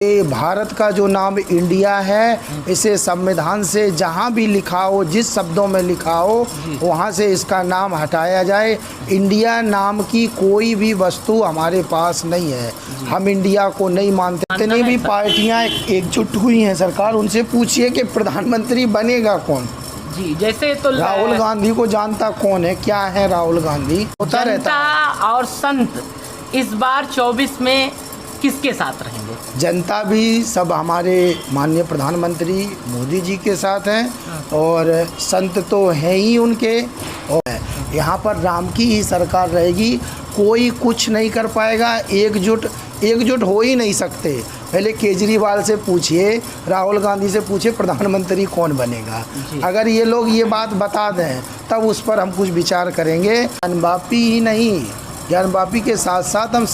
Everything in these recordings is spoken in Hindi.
ये भारत का जो नाम इंडिया है, इसे संविधान से जहाँ भी लिखा हो, जिस शब्दों में लिखा हो, वहाँ से इसका नाम हटाया जाए। इंडिया नाम की कोई भी वस्तु हमारे पास नहीं है। हम इंडिया को नहीं मानते। जितनी भी पार्टियाँ एकजुट हुई हैं सरकार, उनसे पूछिए कि प्रधानमंत्री बनेगा कौन। जी, जैसे तो राहुल गांधी को जानता कौन है, क्या है राहुल गांधी, होता रहता है। और संत इस बार 24 में किसके साथ रहेंगे? जनता भी सब हमारे माननीय प्रधानमंत्री मोदी जी के साथ हैं और संत तो हैं ही उनके, और यहाँ पर राम की ही सरकार रहेगी। कोई कुछ नहीं कर पाएगा। एकजुट हो ही नहीं सकते। पहले केजरीवाल से पूछिए, राहुल गांधी से पूछिए प्रधानमंत्री कौन बनेगा। अगर ये लोग ये बात बता दें तब उस पर हम कुछ विचार करेंगे। ज्ञानवापी ही नहीं, ज्ञानवापी के साथ साथ हम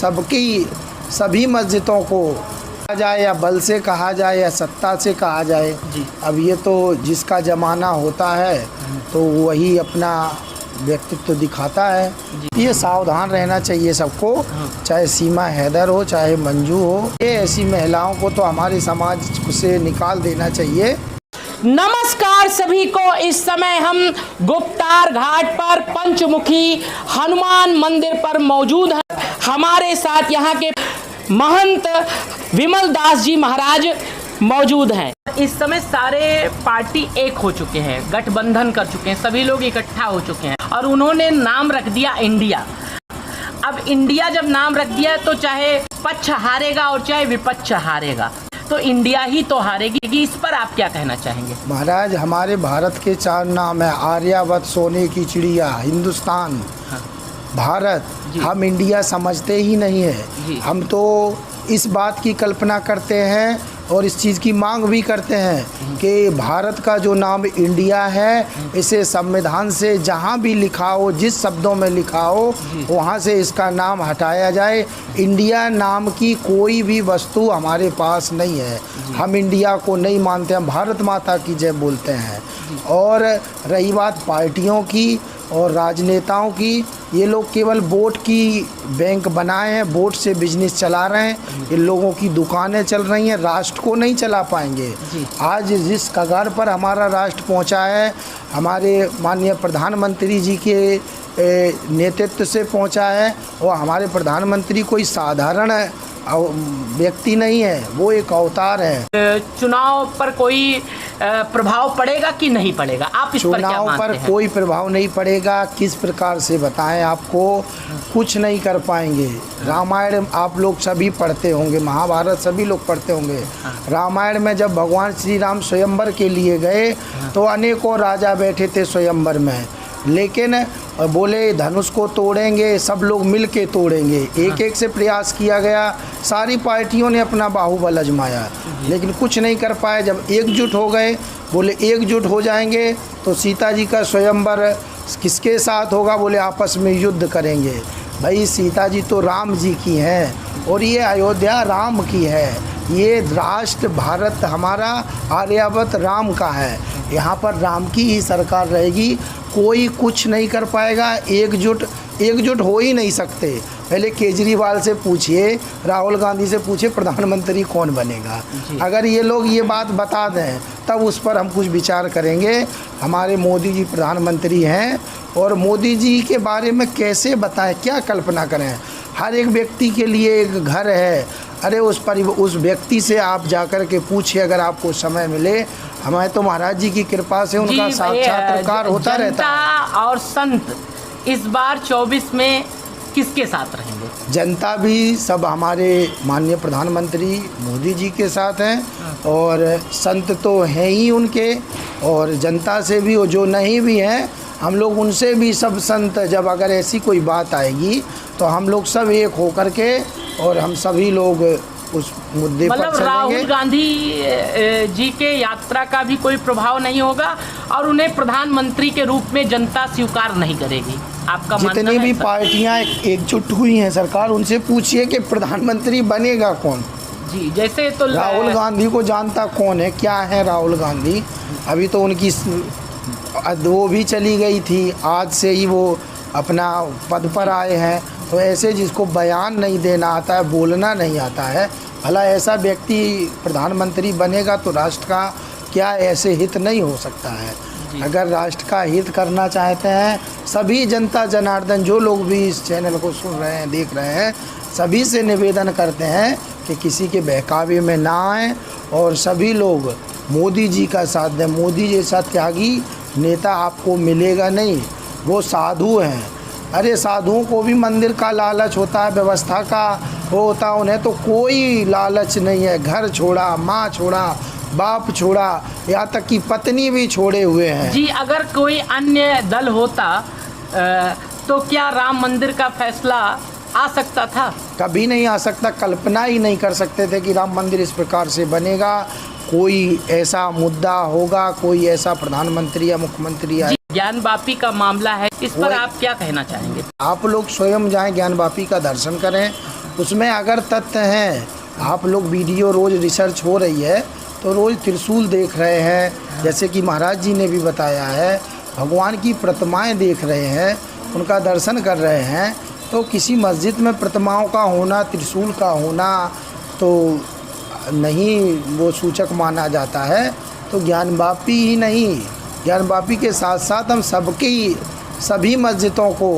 सभी मस्जिदों को कहा जाए, या बल से कहा जाए या सत्ता से कहा जाए, अब ये तो जिसका ज़माना होता है तो वही अपना व्यक्तित्व दिखाता है। ये सावधान रहना चाहिए सबको, चाहे सीमा हैदर हो, चाहे मंजू हो। ये ऐसी महिलाओं को तो हमारे समाज से निकाल देना चाहिए। नमस्कार सभी को। इस समय हम गुप्तार घाट पर पंचमुखी हनुमान मंदिर पर मौजूद हैं। हमारे साथ यहाँ के महंत विमल दास जी महाराज मौजूद हैं। इस समय सारे पार्टी एक हो चुके हैं, गठबंधन कर चुके हैं, सभी लोग इकट्ठा हो चुके हैं और उन्होंने नाम रख दिया इंडिया। अब इंडिया जब नाम रख दिया तो चाहे पक्ष हारेगा और चाहे विपक्ष हारेगा, तो इंडिया ही तो हारेगी। इस पर आप क्या कहना चाहेंगे? महाराज, हमारे भारत के 4 नाम है। आर्यावर्त, सोने की चिड़िया, हिंदुस्तान, भारत। हम इंडिया समझते ही नहीं है। हम तो इस बात की कल्पना करते हैं और इस चीज़ की मांग भी करते हैं कि भारत का जो नाम इंडिया है, इसे संविधान से जहाँ भी लिखा हो, जिस शब्दों में लिखा हो, वहाँ से इसका नाम हटाया जाए। इंडिया नाम की कोई भी वस्तु हमारे पास नहीं है। हम इंडिया को नहीं मानते। हम भारत माता की जय बोलते हैं। और रही बात पार्टियों की और राजनेताओं की, ये लोग केवल वोट की बैंक बनाए हैं, वोट से बिजनेस चला रहे हैं। इन लोगों की दुकानें चल रही हैं, राष्ट्र को नहीं चला पाएंगे। आज जिस कगार पर हमारा राष्ट्र पहुंचा है, हमारे माननीय प्रधानमंत्री जी के नेतृत्व से पहुंचा है। और हमारे प्रधानमंत्री कोई साधारण व्यक्ति नहीं है, वो एक अवतार है। चुनाव पर कोई प्रभाव पड़ेगा कि नहीं पड़ेगा? आप इस पर क्या मानते हैं? चुनाव पर कोई प्रभाव नहीं पड़ेगा। किस प्रकार से बताएं आपको? कुछ नहीं कर पाएंगे। रामायण आप लोग सभी पढ़ते होंगे, महाभारत सभी लोग पढ़ते होंगे। रामायण में जब भगवान श्री राम स्वयंवर के लिए गए तो अनेकों राजा बैठे थे स्वयंवर में, लेकिन बोले धनुष को तोड़ेंगे, सब लोग मिल के तोड़ेंगे। एक एक से प्रयास किया गया, सारी पार्टियों ने अपना बाहुबल आजमाया, लेकिन कुछ नहीं कर पाए। जब एकजुट हो गए, बोले एकजुट हो जाएंगे तो सीता जी का स्वयंवर किसके साथ होगा? बोले आपस में युद्ध करेंगे। भाई, सीता जी तो राम जी की हैं और ये अयोध्या राम की है। ये राष्ट्र भारत हमारा आर्यावर्त राम का है। यहाँ पर राम की ही सरकार रहेगी। कोई कुछ नहीं कर पाएगा। एकजुट हो ही नहीं सकते। पहले केजरीवाल से पूछिए, राहुल गांधी से पूछिए प्रधानमंत्री कौन बनेगा। अगर ये लोग ये बात बता दें तब उस पर हम कुछ विचार करेंगे। हमारे मोदी जी प्रधानमंत्री हैं और मोदी जी के बारे में कैसे बताएं, क्या कल्पना करें? हर एक व्यक्ति के लिए एक घर है। अरे उस व्यक्ति से आप जाकर के पूछिए, अगर आपको समय मिले। हमें तो महाराज जी की कृपा से उनका साक्षात्कार होता रहता है। और संत इस बार 24 में किसके साथ रहेंगे? जनता भी सब हमारे माननीय प्रधानमंत्री मोदी जी के साथ हैं और संत तो हैं ही उनके, और जनता से भी, जो नहीं भी हैं हम लोग उनसे भी सब संत। जब अगर ऐसी कोई बात आएगी तो हम लोग सब एक होकर के और हम सभी लोग उस मुद्दे पर चलेंगे। राहुल गांधी जी के यात्रा का भी कोई प्रभाव नहीं होगा और उन्हें प्रधानमंत्री के रूप में जनता स्वीकार नहीं करेगी। आपका मानना है? जितनी भी पार्टियां एकजुट हुई हैं सरकार, उनसे पूछिए कि प्रधानमंत्री बनेगा कौन। जी, जैसे तो राहुल गांधी को जानता कौन है, क्या है राहुल गांधी? अभी तो उनकी वो भी चली गई थी, आज से ही वो अपना पद पर आए हैं। तो ऐसे जिसको बयान नहीं देना आता है, बोलना नहीं आता है, भला ऐसा व्यक्ति प्रधानमंत्री बनेगा तो राष्ट्र का क्या ऐसे हित नहीं हो सकता है। अगर राष्ट्र का हित करना चाहते हैं, सभी जनता जनार्दन जो लोग भी इस चैनल को सुन रहे हैं, देख रहे हैं, सभी से निवेदन करते हैं कि किसी के बहकावे में ना आए और सभी लोग मोदी जी का साथ दें। मोदी जैसा त्यागी नेता आपको मिलेगा नहीं, वो साधु हैं। अरे साधुओं को भी मंदिर का लालच होता है, व्यवस्था का वो होता है, उन्हें तो कोई लालच नहीं है। घर छोड़ा, माँ छोड़ा, बाप छोड़ा, यहाँ तक कि पत्नी भी छोड़े हुए हैं। जी, अगर कोई अन्य दल होता तो क्या राम मंदिर का फैसला आ सकता था? कभी नहीं आ सकता। कल्पना ही नहीं कर सकते थे कि राम मंदिर इस प्रकार से बनेगा, कोई ऐसा मुद्दा होगा, कोई ऐसा प्रधानमंत्री या मुख्यमंत्री आए। ज्ञानवापी का मामला है, इस पर आप क्या कहना चाहेंगे? आप लोग स्वयं जाएं, ज्ञानवापी का दर्शन करें, उसमें अगर तथ्य हैं, आप लोग वीडियो रोज़ रिसर्च हो रही है तो रोज़ त्रिशूल देख रहे हैं, जैसे कि महाराज जी ने भी बताया है, भगवान की प्रतिमाएं देख रहे हैं, उनका दर्शन कर रहे हैं, तो किसी मस्जिद में प्रतिमाओं का होना, त्रिशूल का होना तो नहीं वो सूचक माना जाता है। तो ज्ञानवापी ही नहीं, ज्ञानवापी के साथ साथ हम सभी मस्जिदों को,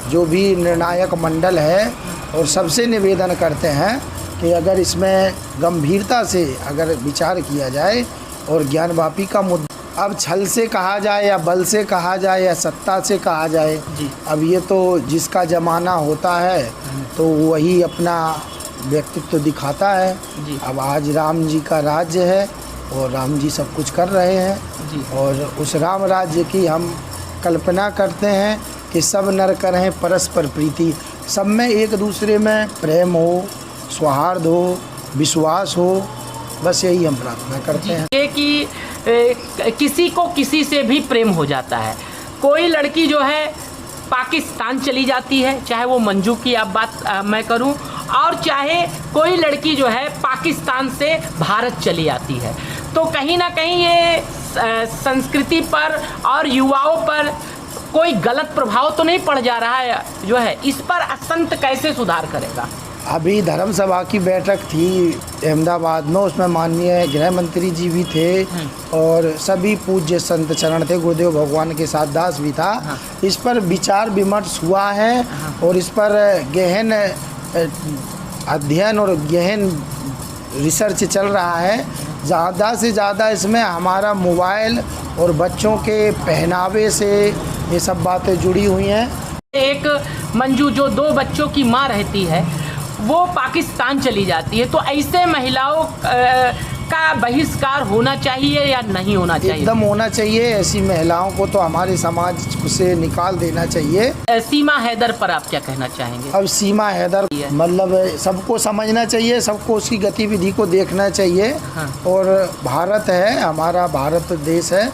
जो भी निर्णायक मंडल है, और सबसे निवेदन करते हैं कि अगर इसमें गंभीरता से अगर विचार किया जाए और ज्ञानवापी का मुद्दा, अब छल से कहा जाए या बल से कहा जाए या सत्ता से कहा जाए जी। अब ये तो जिसका ज़माना होता है तो वही अपना व्यक्तित्व दिखाता है जी। अब आज राम जी का राज्य है और राम जी सब कुछ कर रहे हैं जी। और उस राम राज्य की हम कल्पना करते हैं कि सब नर करें परस्पर प्रीति, सब में एक दूसरे में प्रेम हो, सौहार्द हो, विश्वास हो, बस यही हम प्रार्थना करते हैं। ये कि किसी को किसी से भी प्रेम हो जाता है। कोई लड़की जो है पाकिस्तान चली जाती है, चाहे वो मंजू की आप बात मैं करूं, और चाहे कोई लड़की जो है पाकिस्तान से भारत चली आती है, तो कहीं ना कहीं ये संस्कृति पर और युवाओं पर कोई गलत प्रभाव तो नहीं पड़ जा रहा है जो है, इस पर संत कैसे सुधार करेगा? अभी धर्म सभा की बैठक थी अहमदाबाद में, उसमें माननीय गृह मंत्री जी भी थे और सभी पूज्य संत चरण थे, गुरुदेव भगवान के साथ दास भी था। इस पर विचार विमर्श हुआ है और इस पर गहन अध्ययन और गहन रिसर्च चल रहा है। ज़्यादा से ज़्यादा इसमें हमारा मोबाइल और बच्चों के पहनावे से ये सब बातें जुड़ी हुई हैं। एक मंजू जो 2 बच्चों की माँ रहती है, वो पाकिस्तान चली जाती है, तो ऐसे महिलाओं का बहिष्कार होना चाहिए या नहीं होना चाहिए? एकदम होना चाहिए। ऐसी महिलाओं को तो हमारे समाज से निकाल देना चाहिए। सीमा हैदर पर आप क्या कहना चाहेंगे? अब सीमा हैदर मतलब सबको समझना चाहिए, सबको उसकी गतिविधि को देखना चाहिए। हाँ। और भारत है, हमारा भारत देश है,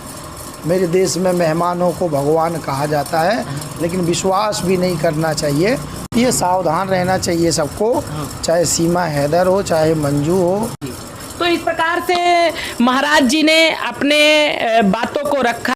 मेरे देश में मेहमानों को भगवान कहा जाता है, लेकिन विश्वास भी नहीं करना चाहिए। ये सावधान रहना चाहिए सबको, चाहे सीमा हैदर हो चाहे मंजू हो। तो इस प्रकार से महाराज जी ने अपने बातों को रखा।